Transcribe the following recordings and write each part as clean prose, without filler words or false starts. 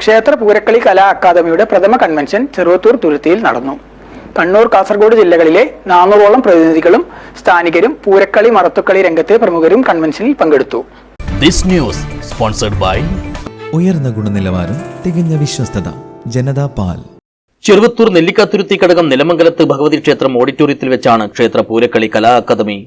ക്ഷേത്ര പൂരക്കളി കലാ അക്കാദമിയുടെ പ്രഥമ കൺവെൻഷൻ ചെറുവത്തൂർ തുരുത്തിയിൽ നടന്നു. കണ്ണൂർ, കാസർഗോഡ് ജില്ലകളിലെ 400ഓളം പ്രതിനിധികളും സ്ഥാനികരും പൂരക്കളി, മറത്തുക്കളി രംഗത്തെ പ്രമുഖരും കൺവെൻഷനിൽ പങ്കെടുത്തു. ഉയർന്ന ഗുണനിലവാരം, തികഞ്ഞ വിശ്വസ്തത. ജനതാ പാൽ. ചെറുവത്തൂർ നെല്ലിക്കാത്തുരുത്തി കടകം നിലമംഗലത്ത് ഭഗവതി ക്ഷേത്രം ഓഡിറ്റോറിയത്തിൽ വെച്ചാണ് ക്ഷേത്ര പൂരക്കളി കലാ അക്കാദമി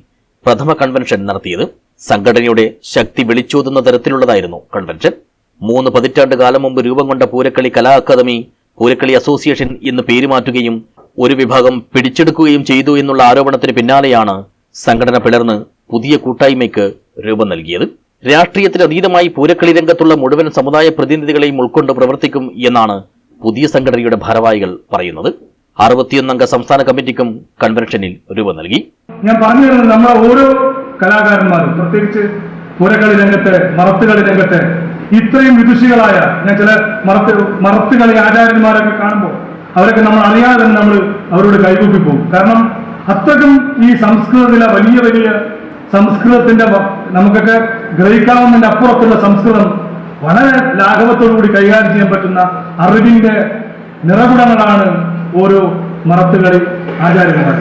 പ്രഥമ കൺവെൻഷൻ നടത്തിയത്. സംഘടനയുടെ ശക്തി വിളിച്ചോതുന്ന തരത്തിലുള്ളതായിരുന്നു കൺവെൻഷൻ. 3 പതിറ്റാണ്ട് കാലം മുമ്പ് രൂപം കൊണ്ട പൂരക്കളി കലാ അക്കാദമി പൂരക്കളി അസോസിയേഷൻ എന്ന് പേരുമാറ്റുകയും ഒരു വിഭാഗം പിടിച്ചെടുക്കുകയും ചെയ്തു എന്നുള്ള ആരോപണത്തിന് പിന്നാലെയാണ് സംഘടന പിളർന്ന് പുതിയ കൂട്ടായ്മയ്ക്ക് രൂപം നൽകിയത്. രാഷ്ട്രീയത്തിന് അതീതമായി പൂരക്കളി രംഗത്തുള്ള മുഴുവൻ സമുദായ പ്രതിനിധികളെയും ഉൾക്കൊണ്ട് പ്രവർത്തിക്കും എന്നാണ് പുതിയ സംഘടനയുടെ ഭാരവാഹികൾ പറയുന്നത്. 61 അംഗ സംസ്ഥാന കമ്മിറ്റിക്കും കൺവെൻഷനിൽ രൂപം നൽകി. ഞാൻ പറഞ്ഞു തരുന്നത്, നമ്മളെ ഓരോ കലാകാരന്മാരും പ്രത്യേകിച്ച് പൂരക്കളി രംഗത്ത്, മറത്തുകളി രംഗത്ത് ഇത്രയും വിദുഷികളായ, ഞാൻ ചില മറത്തുകളി ആചാര്യന്മാരൊക്കെ കാണുമ്പോൾ അവരൊക്കെ നമ്മൾ അറിയാതെ തന്നെ നമ്മൾ അവരോട് കൈകൂപ്പി പോകും. കാരണം അത്രക്കും ഈ സംസ്കൃതത്തിലെ വലിയ വലിയ സംസ്കൃതത്തിന്റെ നമുക്കൊക്കെ ഗ്രഹിക്കാവുന്നതിന്റെ അപ്പുറത്തുള്ള സംസ്കൃതം വളരെ ലാഘവത്തോടുകൂടി കൈകാര്യം ചെയ്യാൻ പറ്റുന്ന അറിവിന്റെ നിറകുടങ്ങളാണ് ഓരോ മറത്തുകളി ആചാര്യന്മാർ.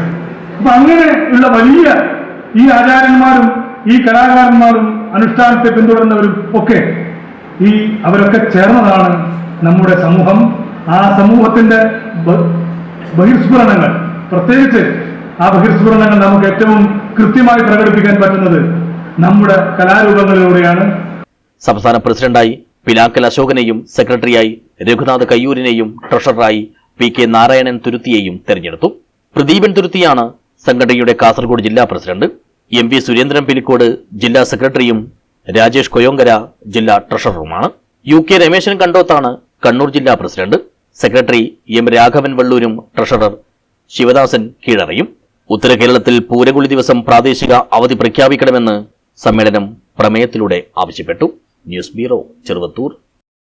അപ്പൊ അങ്ങനെ ഉള്ള വലിയ ഈ ആചാര്യന്മാരും ഈ കലാകാരന്മാരും അനുഷ്ഠാനത്തെ പിന്തുടരുന്നവരും ഒക്കെ അവരൊക്കെ ചേർന്നതാണ് നമ്മുടെ സമൂഹം. ആ സമൂഹത്തിന്റെ ബഹിർസ്ഫുരണങ്ങൾ, പ്രത്യേകിച്ച് ആ ബഹിർസ്ഫുരണങ്ങൾ നമുക്ക് ഏറ്റവും കൃത്യമായി പ്രകടിപ്പിക്കാൻ പറ്റുന്നത് നമ്മുടെ കലാരൂപങ്ങളിലൂടെയാണ്. സംസ്ഥാന പ്രസിഡന്റായി പിലാക്കൽ അശോകനെയും സെക്രട്ടറിയായി രഘുനാഥ് കയ്യൂരിനെയും ട്രഷററായി പി കെ നാരായണൻ തുരുത്തിയെയും തെരഞ്ഞെടുത്തു. പ്രദീപൻ തുരുത്തിയാണ് സംഘടനയുടെ കാസർഗോഡ് ജില്ലാ president. M V Surendran Pilicode ജില്ലാ സെക്രട്ടറിയും രാജേഷ് കൊയോങ്കര ജില്ലാ ട്രഷററുമാണ്. യു കെ രമേശൻ കണ്ടോത്താണ് കണ്ണൂർ ജില്ലാ പ്രസിഡന്റ്. സെക്രട്ടറി എം രാഘവൻ വള്ളൂരും ട്രഷറർ ശിവദാസൻ കീഴറയും. ഉത്തര കേരളത്തിൽ പൂരകുളി ദിവസം പ്രാദേശിക അവധി പ്രഖ്യാപിക്കണമെന്ന് സമ്മേളനം പ്രമേയത്തിലൂടെ ആവശ്യപ്പെട്ടു. News bureau, Cheruvathur.